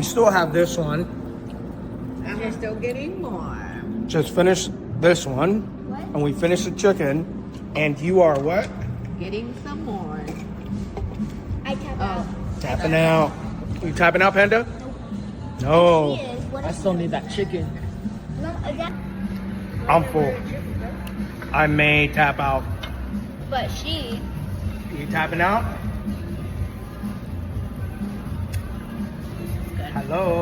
We still have this one. And we're still getting more. Just finished this one. What? And we finished the chicken. And you are what? Getting some more. I tap out. Tapping out. You tapping out, Panda? No. She is. What I is still need that chicken. no, is that? I'm full. I may tap out. But she. You tapping out? Hello.